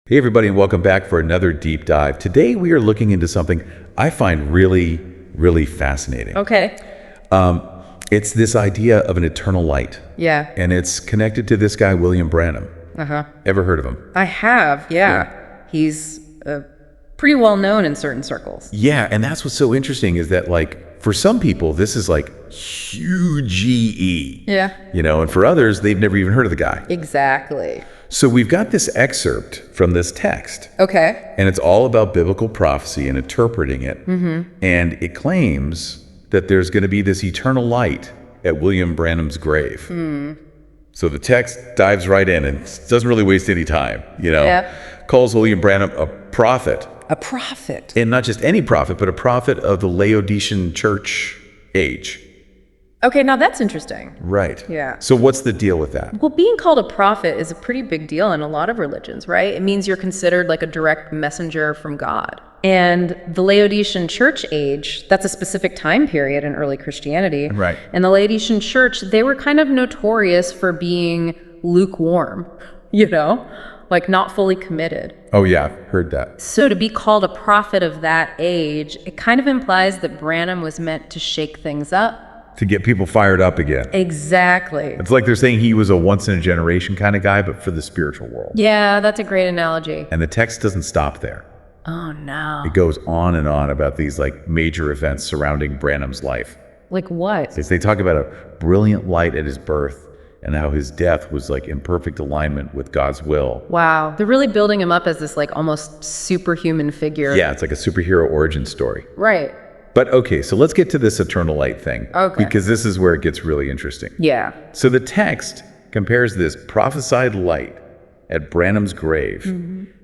Hey everybody, and welcome back for another deep dive. Today we are looking into something I find really, really fascinating. Okay. It's this idea of an eternal light. Yeah. And it's connected to this guy, William Branham. Uh-huh. Ever heard of him? I have, yeah. He's pretty well known in certain circles. Yeah, and that's what's so interesting is that, like, for some people, this is like huge E. Yeah. You know, and for others, they've never even heard of the guy. Exactly. So we've got this excerpt from this text. Okay. And it's all about biblical prophecy and interpreting it. Mm-hmm. And it claims that there's going to be this eternal light at William Branham's grave. Mm. So the text dives right in and doesn't really waste any time, you know. Yeah. Calls William Branham a prophet. A prophet. And not just any prophet, but a prophet of the Laodicean Church age. Okay, now that's interesting. Right. Yeah. So what's the deal with that? Well, being called a prophet is a pretty big deal in a lot of religions, right? It means you're considered like a direct messenger from God. And the Laodicean Church age, that's a specific time period in early Christianity. Right. And the Laodicean Church, they were kind of notorious for being lukewarm, you know? Like not fully committed. Oh yeah, heard that. So to be called a prophet of that age, it kind of implies that Branham was meant to shake things up. To get people fired up again. Exactly. It's like they're saying he was a once-in-a-generation kind of guy, but for the spiritual world. Yeah, that's a great analogy. And the text doesn't stop there. Oh, no. It goes on and on about these like major events surrounding Branham's life. Like what? They talk about a brilliant light at his birth and how his death was like in perfect alignment with God's will. Wow. They're really building him up as this like almost superhuman figure. Yeah, it's like a superhero origin story. Right. But okay, so let's get to this eternal light thing. Okay. Because this is where it gets really interesting. Yeah. So the text compares this prophesied light at Branham's grave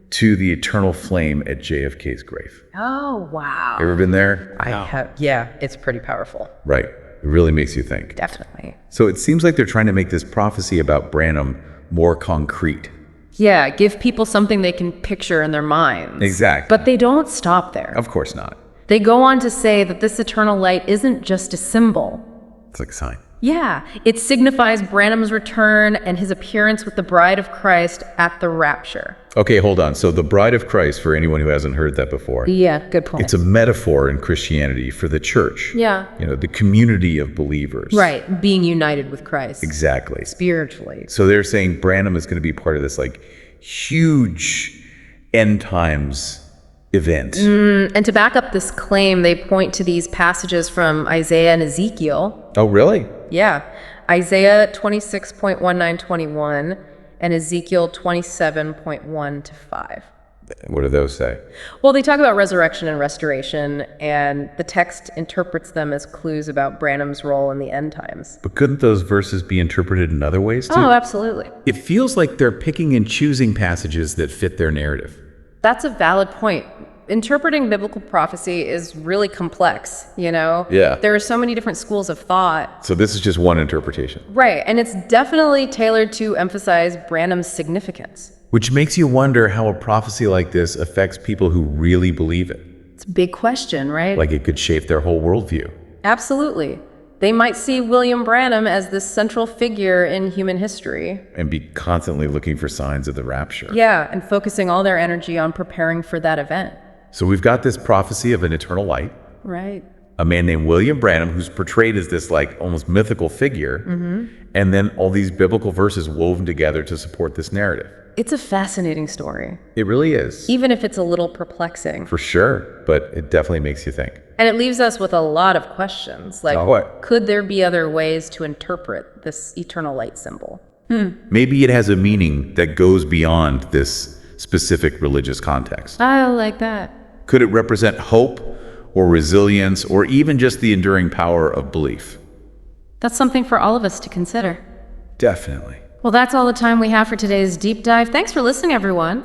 to the eternal flame at JFK's grave. Oh, wow. Ever been there? I have. Yeah, it's pretty powerful. Right. It really makes you think. Definitely. So it seems like they're trying to make this prophecy about Branham more concrete. Yeah, give people something they can picture in their minds. Exactly. But they don't stop there. Of course not. They go on to say that this eternal light isn't just a symbol. It's like a sign. Yeah, it signifies Branham's return and his appearance with the bride of Christ at the rapture. Okay, hold on. So the bride of Christ, for anyone who hasn't heard that before, Yeah, good point. it's a metaphor in Christianity for the church. Yeah. You know, the community of believers. Right, being united with Christ. Exactly. Spiritually. So they're saying Branham is going to be part of this like huge end times event. And to back up this claim, they point to these passages from Isaiah and Ezekiel. Oh, really? Yeah, Isaiah 26.19-21 and Ezekiel 27.1 to 5. What do those say? Well, they talk about resurrection and restoration, and the text interprets them as clues about Branham's role in the end times. But couldn't those verses be interpreted in other ways too? Oh, absolutely. It feels like they're picking and choosing passages that fit their narrative. That's a valid point. Interpreting biblical prophecy is really complex, you know? Yeah. There are so many different schools of thought. So this is just one interpretation. Right, and it's definitely tailored to emphasize Branham's significance. Which makes you wonder how a prophecy like this affects people who really believe it. It's a big question, right? Like it could shape their whole worldview. Absolutely. They might see William Branham as this central figure in human history. And be constantly looking for signs of the rapture. Yeah, and focusing all their energy on preparing for that event. So we've got this prophecy of an eternal light. Right. A man named William Branham, who's portrayed as this like almost mythical figure. And then all these biblical verses woven together to support this narrative. It's a fascinating story, It really is. even if it's a little perplexing. For sure. But it definitely makes you think. And it leaves us with a lot of questions, like What? could there be other ways to interpret this eternal light symbol? Maybe it has a meaning that goes beyond this specific religious context. I like that. Could it represent hope or resilience or even just the enduring power of belief? That's something for all of us to consider. Definitely. Well, that's all the time we have for today's deep dive. Thanks for listening, everyone.